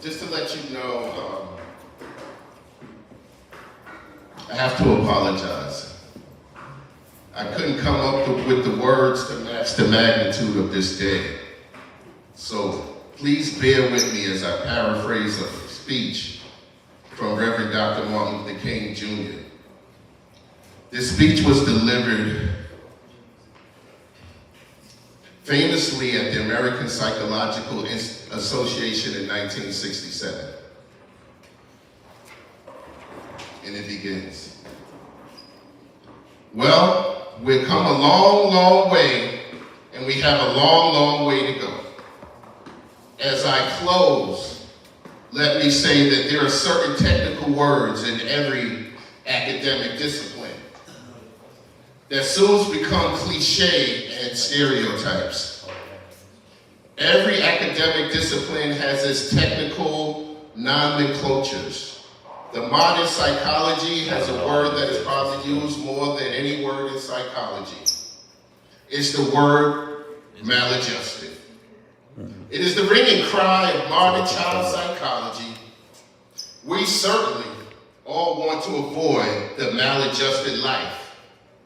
just to let you know, I have to apologize. I couldn't come up with the words to match the magnitude of this day. So please bear with me as I paraphrase a speech from Reverend Dr. Martin Luther King Jr. This speech was delivered famously at the American Psychological Association in 1967. And it begins. Well, we've come a long, long way, and we have a long, long way to go. As I close, let me say that there are certain technical words in every academic discipline that soon become cliche and stereotypes. Every academic discipline has its technical nomenclatures. The modern psychology has a word that is probably used more than any word in psychology. It's the word maladjusted. It is the ringing cry of modern child psychology. We certainly all want to avoid the maladjusted life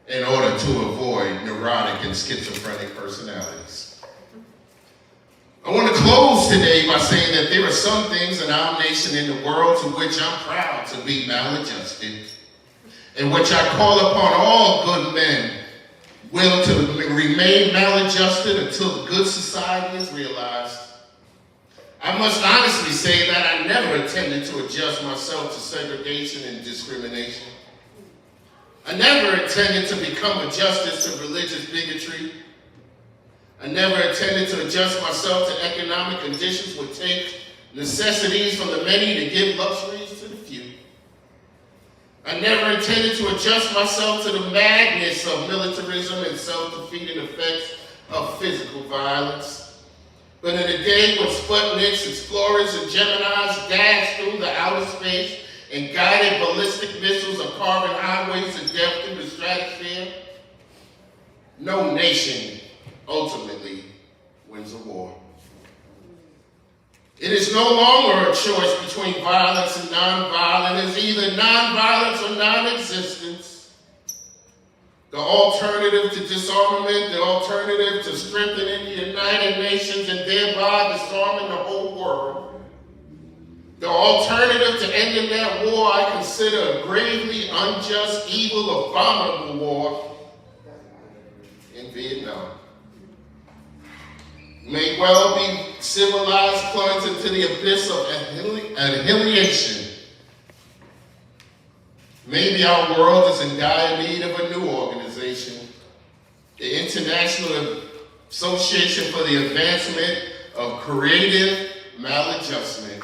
in order to avoid neurotic and schizophrenic personalities. I want to close today by saying that there are some things in our nation and the world to which I'm proud to be maladjusted, in which I call upon all good men willing to remain maladjusted until good society is realized. I must honestly say that I never intended to adjust myself to segregation and discrimination. I never intended to become a justice to religious bigotry. I never intended to adjust myself to economic conditions which take necessities from the many to give luxuries to the few. I never intended to adjust myself to the madness of militarism and self-defeating effects of physical violence. But in a day when Sputniks, Explorers, and Geminis dash through the outer space and guided ballistic missiles are carving highways of death through the stratosphere, no nation ultimately wins a war. It is no longer a choice between violence and nonviolence. It's either nonviolence or non-existence. The alternative to disarmament, the alternative to strengthening the United Nations and thereby disarming the whole world. The alternative to ending that war I consider a gravely unjust, evil, abominable war in Vietnam. May well be civilized plunged into the abyss of annihilation. Maybe our world is in dire need of a new organization, the International Association for the Advancement of Creative Maladjustment.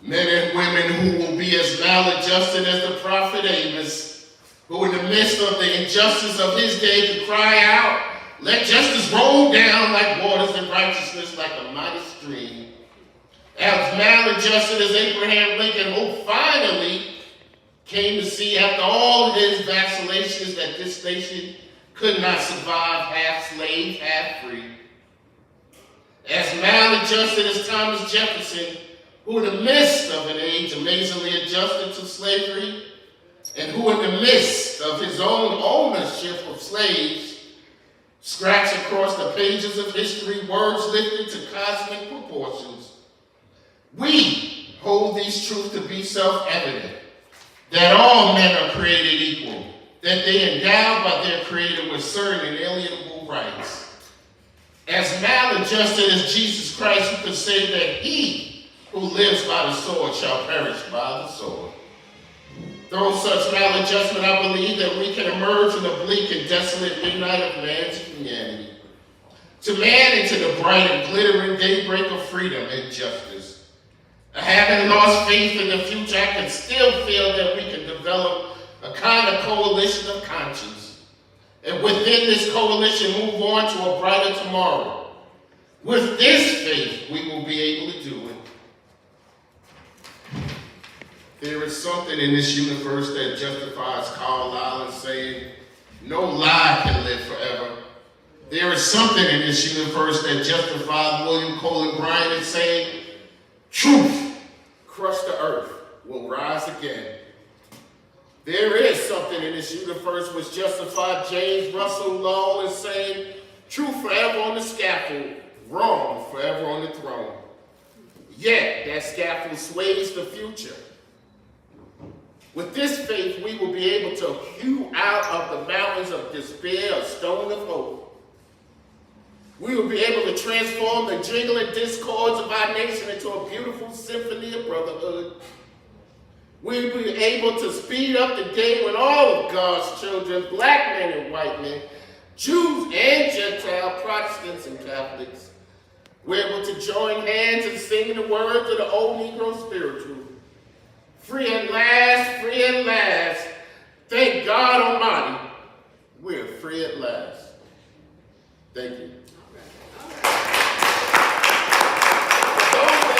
Men and women who will be as maladjusted as the prophet Amos, who in the midst of the injustice of his day could cry out, "Let justice roll down like waters and righteousness like a mighty stream." As maladjusted as Abraham Lincoln, who finally came to see after all his vacillations that this nation could not survive half slave, half free. As maladjusted as Thomas Jefferson, who in the midst of an age amazingly adjusted to slavery, and who in the midst of his own ownership of slaves, scratch across the pages of history words lifted to cosmic proportions. We hold these truths to be self-evident, that all men are created equal, that they are endowed by their Creator with certain inalienable rights. As maladjusted as Jesus Christ, who could say that he who lives by the sword shall perish by the sword. Through such maladjustment, I believe that we can emerge from the bleak and desolate midnight of man's humanity, to man into the bright and glittering daybreak of freedom and justice. Having lost faith in the future, I can still feel that we can develop a kind of coalition of conscience, and within this coalition move on to a brighter tomorrow. With this faith, we will be able to do it. There is something in this universe that justifies Carlyle in saying, "No lie can live forever." There is something in this universe that justifies William Cullen Bryant in saying, truth, crush the earth, will rise again. There is something in this universe which justified James Russell Lowell as saying, truth forever on the scaffold, wrong forever on the throne. Yet that scaffold sways the future. With this faith, we will be able to hew out of the mountains of despair a stone of hope. We will be able to transform the jingling discords of our nation into a beautiful symphony of brotherhood. We will be able to speed up the day when all of God's children, black men and white men, Jews and Gentile, Protestants and Catholics, we're able to join hands and sing the words of the old Negro spiritual. Free at last, free at last. Thank God Almighty, we're free at last. Thank you.